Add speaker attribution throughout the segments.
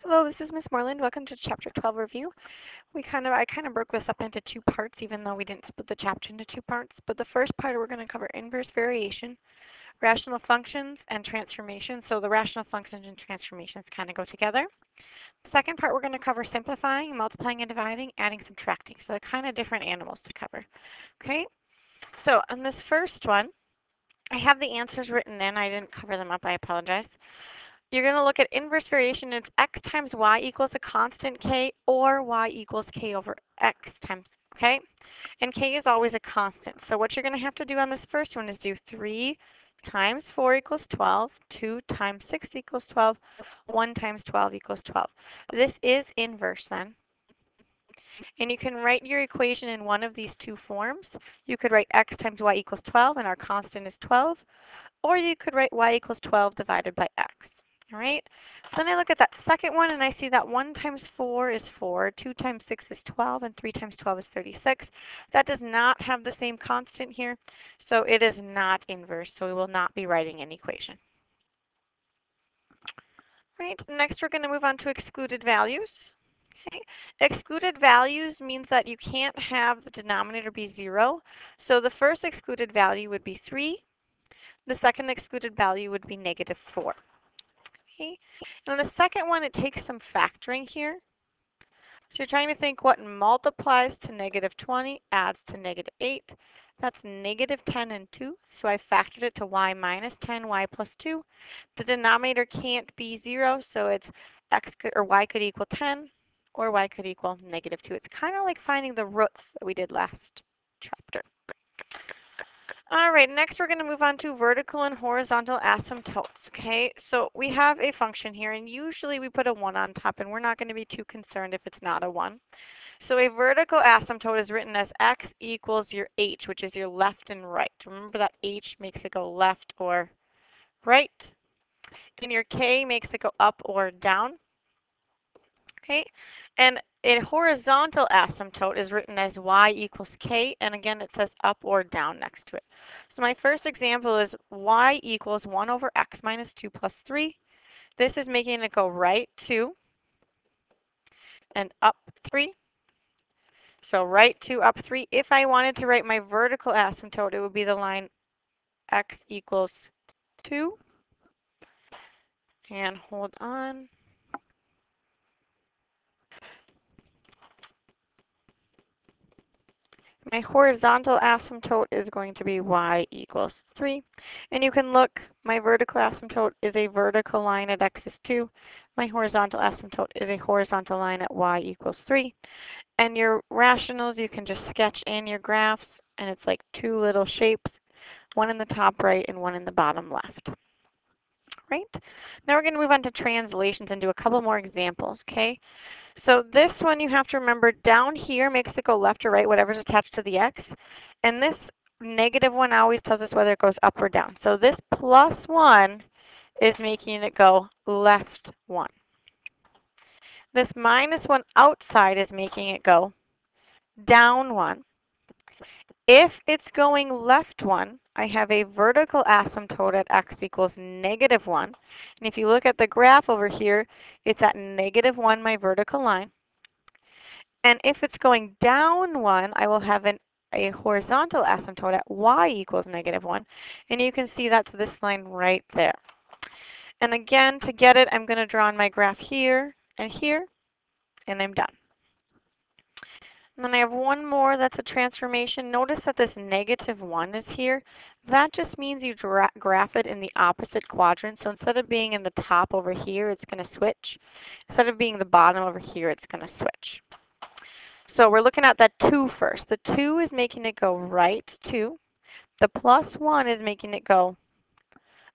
Speaker 1: Hello, this is Miss Moreland. Welcome to Chapter 12 review. I kind of broke this up into two parts, even though we didn't split the chapter into two parts. But the first part, we're going to cover inverse variation, rational functions, and transformations. So the rational functions and transformations kind of go together. The second part, we're going to cover simplifying, multiplying and dividing, adding, subtracting. So they're kind of different animals to cover. Okay, so on this first one, I have the answers written in. I didn't cover them up. I apologize. You're going to look at inverse variation. It's x times y equals a constant k, or y equals k over x times, okay? And k is always a constant. So what you're going to have to do on this first one is do 3 times 4 equals 12, 2 times 6 equals 12, 1 times 12 equals 12. This is inverse then. And you can write your equation in one of these two forms. You could write x times y equals 12, and our constant is 12. Or you could write y equals 12 divided by x. All right, then I look at that second one and I see that 1 times 4 is 4, 2 times 6 is 12, and 3 times 12 is 36. That does not have the same constant here, so it is not inverse, so we will not be writing an equation. Right, next we're going to move on to excluded values. Okay. Excluded values means that you can't have the denominator be 0. So the first excluded value would be 3. The second excluded value would be -4. Okay. And the second one, it takes some factoring here. So you're trying to think what multiplies to -20, adds to -8. That's -10 and 2. So I factored it to y minus 10, y plus 2. The denominator can't be 0, so it's x could, or y could equal 10, or y could equal -2. It's kind of like finding the roots that we did last chapter. All right, next we're going to move on to vertical and horizontal asymptotes, okay? So we have a function here, and usually we put a 1 on top, and we're not going to be too concerned if it's not a 1. So a vertical asymptote is written as x equals your h, which is your left and right. Remember that h makes it go left or right, and your k makes it go up or down, okay? And a horizontal asymptote is written as y equals k, and again it says up or down next to it. So my first example is y equals 1 over x minus 2 plus 3. This is making it go right 2 and up 3. So right 2, up 3. If I wanted to write my vertical asymptote, it would be the line x equals 2. And hold on. My horizontal asymptote is going to be y equals 3. And you can look, my vertical asymptote is a vertical line at x is 2. My horizontal asymptote is a horizontal line at y equals 3. And your rationals, you can just sketch in your graphs, and it's like two little shapes, one in the top right and one in the bottom left. Right? Now we're going to move on to translations and do a couple more examples, okay? So this one you have to remember, down here makes it go left or right, whatever's attached to the x. And this negative one always tells us whether it goes up or down. So this plus 1 is making it go left 1. This minus 1 outside is making it go down 1. If it's going left 1, I have a vertical asymptote at x equals -1. And if you look at the graph over here, it's at -1, my vertical line. And if it's going down 1, I will have a horizontal asymptote at y equals -1. And you can see that's this line right there. And again, to get it, I'm going to draw on my graph here, and I'm done. And then I have one more that's a transformation. Notice that this -1 is here. That just means you graph it in the opposite quadrant. So instead of being in the top over here, it's going to switch. Instead of being the bottom over here, it's going to switch. So we're looking at that 2 first. The 2 is making it go right 2. The plus 1 is making it go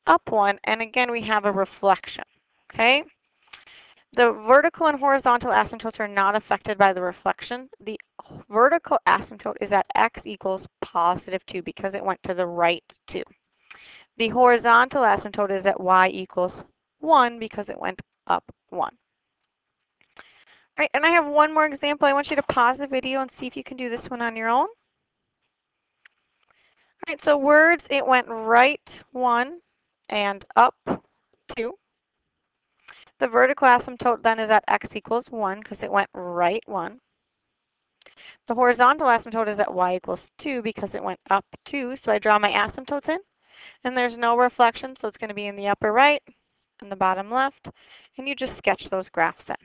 Speaker 1: up 1. And again, we have a reflection. Okay? The vertical and horizontal asymptotes are not affected by the reflection. The vertical asymptote is at x equals +2 because it went to the right 2. The horizontal asymptote is at y equals 1 because it went up 1. All right, and I have one more example. I want you to pause the video and see if you can do this one on your own. All right, so words, it went right 1 and up 2. The vertical asymptote then is at x equals 1 because it went right 1. The horizontal asymptote is at y equals 2 because it went up 2. So I draw my asymptotes in, and there's no reflection, so it's going to be in the upper right and the bottom left, and you just sketch those graphs in.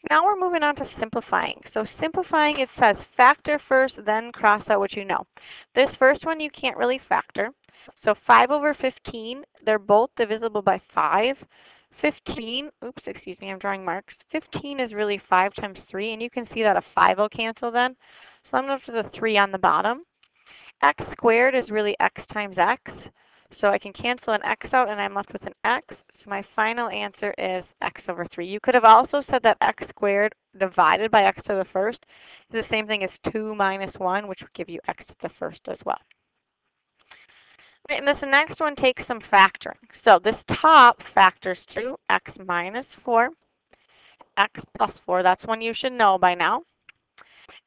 Speaker 1: Now we're moving on to simplifying. So simplifying, it says factor first, then cross out what you know. This first one you can't really factor. So 5 over 15, they're both divisible by 5. 15, oops, excuse me, I'm drawing marks. 15 is really 5 times 3, and you can see that a 5 will cancel then. So I'm left with a 3 on the bottom. X squared is really x times x. So I can cancel an x out and I'm left with an x. So my final answer is x over 3. You could have also said that x squared divided by x to the first is the same thing as 2 minus 1, which would give you x to the first as well. Right, and this next one takes some factoring. So this top factors to x minus 4, x plus 4. That's one you should know by now.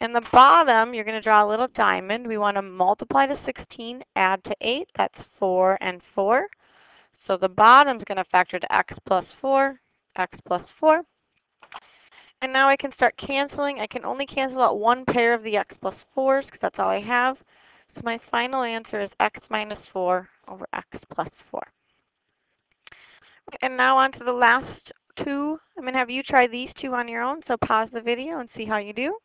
Speaker 1: In the bottom, you're going to draw a little diamond. We want to multiply to 16, add to 8. That's 4 and 4. So the bottom's going to factor to x plus 4, x plus 4. And now I can start canceling. I can only cancel out one pair of the x plus 4s because that's all I have. So my final answer is x minus 4 over x plus 4. And now on to the last two. I'm going to have you try these two on your own. So pause the video and see how you do.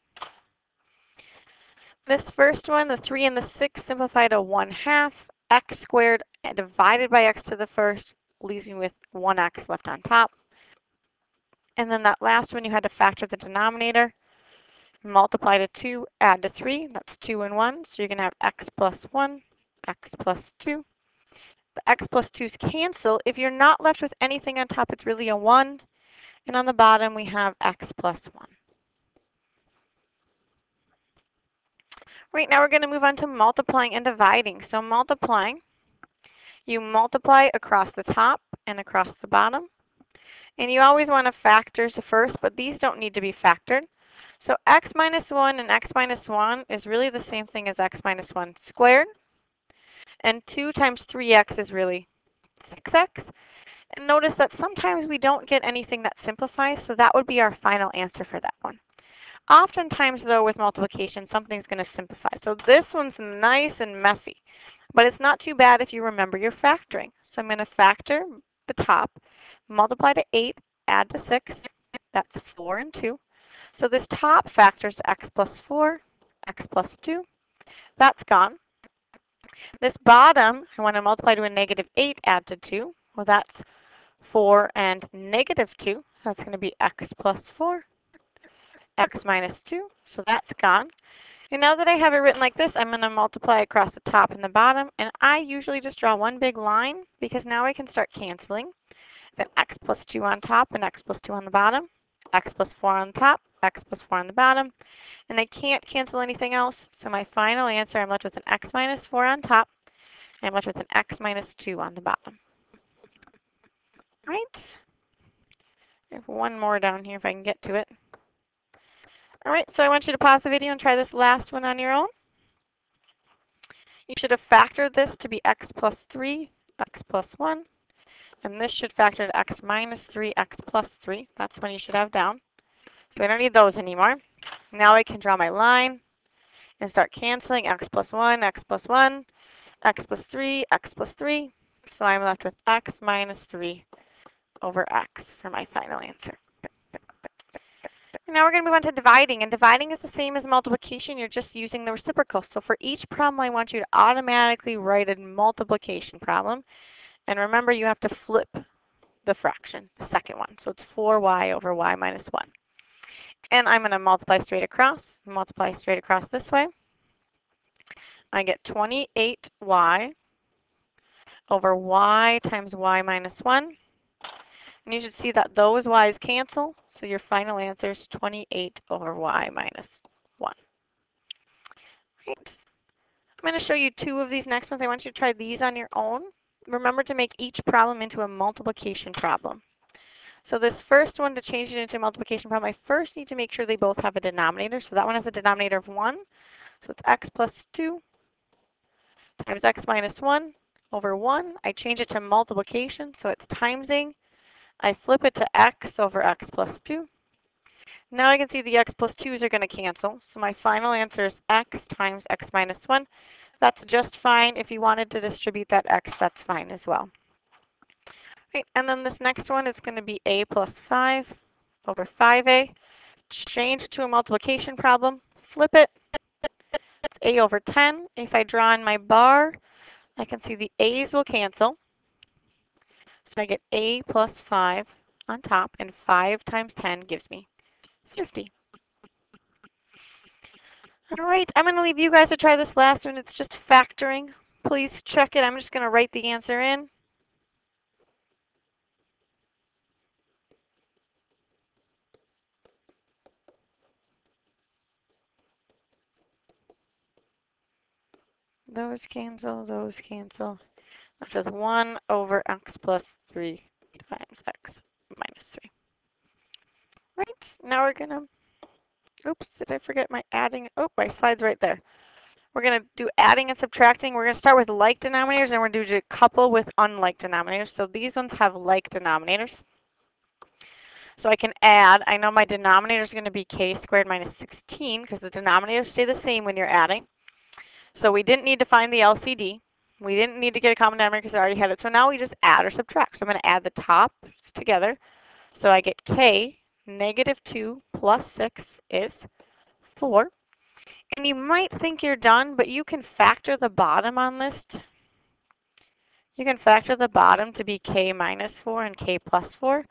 Speaker 1: This first one, the 3 and the 6, simplify to 1/2. X squared divided by x to the first leaves me with 1x left on top. And then that last one, you had to factor the denominator. Multiply to 2, add to 3. That's 2 and 1. So you're going to have x plus 1, x plus 2. The x plus 2's cancel. If you're not left with anything on top, it's really a 1. And on the bottom, we have x plus 1. Right now, we're going to move on to multiplying and dividing. So multiplying, you multiply across the top and across the bottom. And you always want to factor first, but these don't need to be factored. So x minus 1 and x minus 1 is really the same thing as x minus 1 squared. And 2 times 3x is really 6x. And notice that sometimes we don't get anything that simplifies, so that would be our final answer for that one. Oftentimes, though, with multiplication, something's going to simplify. So this one's nice and messy, but it's not too bad if you remember your factoring. So I'm going to factor the top, multiply to 8, add to 6. That's 4 and 2. So this top factors x plus 4, x plus 2. That's gone. This bottom, I want to multiply to a negative 8, add to 2. Well, that's 4 and negative 2. That's going to be x plus 4. X minus 2, so that's gone. And now that I have it written like this, I'm going to multiply across the top and the bottom, and I usually just draw one big line because now I can start canceling. Then x plus 2 on top and x plus 2 on the bottom, x plus 4 on the top, x plus 4 on the bottom, and I can't cancel anything else, so my final answer, I'm left with an x minus 4 on top, and I'm left with an x minus 2 on the bottom. Right? I have one more down here if I can get to it. All right, so I want you to pause the video and try this last one on your own. You should have factored this to be x plus 3, x plus 1, and this should factor to x minus 3, x plus 3. That's one you should have down. So I don't need those anymore. Now I can draw my line and start canceling x plus 1, x plus 1, x plus 3, x plus 3. So I'm left with x minus 3 over x for my final answer. Now we're going to move on to dividing, and dividing is the same as multiplication. You're just using the reciprocal. So for each problem, I want you to automatically write a multiplication problem. And remember, you have to flip the fraction, the second one. So it's 4y over y minus 1. And I'm going to multiply straight across this way. I get 28y over y times y minus 1. And you should see that those y's cancel, so your final answer is 28 over y minus 1. Right. I'm going to show you two of these next ones. I want you to try these on your own. Remember to make each problem into a multiplication problem. So this first one, to change it into a multiplication problem, I first need to make sure they both have a denominator. So that one has a denominator of 1. So it's x plus 2 times x minus 1 over 1. I change it to multiplication, so it's timesing I flip it to x over x plus 2. Now I can see the x plus 2's are going to cancel, so my final answer is x times x minus 1. That's just fine. If you wanted to distribute that x, that's fine as well. Right, and then this next one is going to be a plus 5 over 5a. Change it to a multiplication problem, flip it. It's a over 10. If I draw in my bar, I can see the a's will cancel. So I get a plus 5 on top, and 5 times 10 gives me 50. All right, I'm going to leave you guys to try this last one. It's just factoring. Please check it. I'm just going to write the answer in. Those cancel, those cancel. Left with 1 over x plus 3 times x minus 3. Right, now we're going to, oops, did I forget my adding? Oh, my slide's right there. We're going to do adding and subtracting. We're going to start with like denominators, and we're going to do a couple with unlike denominators. So these ones have like denominators. So I can add, I know my denominator is going to be k squared minus 16 because the denominators stay the same when you're adding. So we didn't need to find the LCD. We didn't need to get a common denominator because I already had it. So now we just add or subtract. So I'm going to add the top together. So I get k, negative 2 plus 6 is 4. And you might think you're done, but you can factor the bottom on this. You can factor the bottom to be k minus 4 and k plus 4.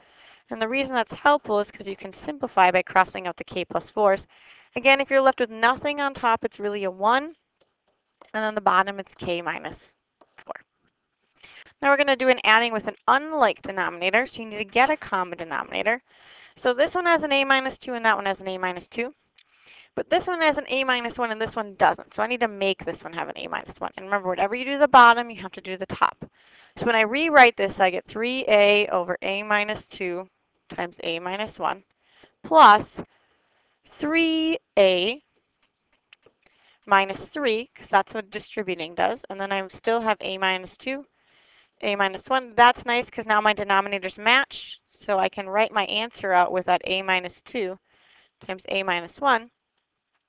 Speaker 1: And the reason that's helpful is because you can simplify by crossing out the k plus 4's. Again, if you're left with nothing on top, it's really a 1. And on the bottom, it's k minus 4. Now we're going to do an adding with an unlike denominator, so you need to get a common denominator. So this one has an a minus 2 and that one has an a minus 2. But this one has an a minus 1 and this one doesn't. So I need to make this one have an a minus 1. And remember, whatever you do to the bottom, you have to do to the top. So when I rewrite this, I get 3a over a minus 2 times a minus 1 plus 3a minus 3, because that's what distributing does. And then I still have a minus 2, a minus 1. That's nice because now my denominators match. So I can write my answer out with that a minus 2 times a minus 1.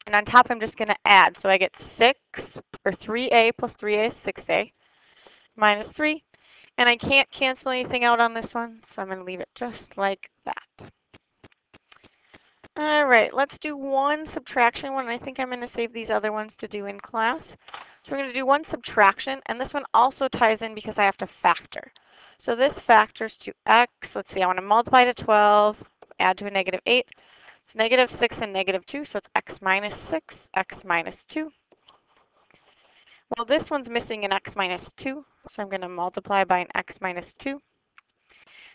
Speaker 1: And on top, I'm just going to add. So I get 6, or 3a plus 3a is 6a minus 3. And I can't cancel anything out on this one, so I'm going to leave it just like that. All right, let's do one subtraction one. I think I'm going to save these other ones to do in class. So we're going to do one subtraction, and this one also ties in because I have to factor. So this factors to x. Let's see, I want to multiply to 12, add to a negative 8. It's negative 6 and negative 2, so it's x minus 6, x minus 2. Well, this one's missing an x minus 2, so I'm going to multiply by an x minus 2.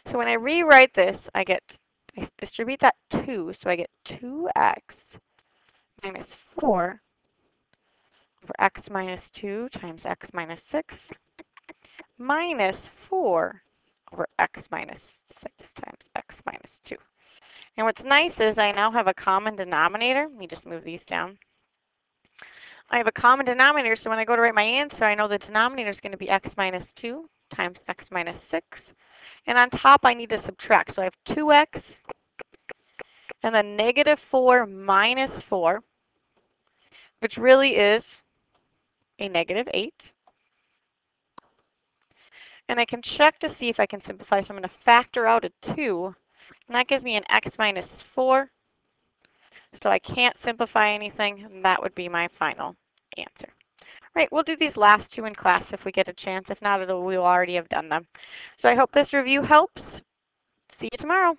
Speaker 1: So when I rewrite this, I distribute that 2, so I get 2x minus 4 over x minus 2 times x minus 6 minus 4 over x minus 6 times x minus 2. And what's nice is I now have a common denominator. Let me just move these down. I have a common denominator, so when I go to write my answer, I know the denominator is going to be x minus 2 times x minus 6. And on top, I need to subtract. So I have 2x and then negative 4 minus 4, which really is a negative 8. And I can check to see if I can simplify. So I'm going to factor out a 2. And that gives me an x minus 4. So I can't simplify anything, and that would be my final answer. Right, we'll do these last two in class if we get a chance. If not, we'll already have done them. So I hope this review helps. See you tomorrow.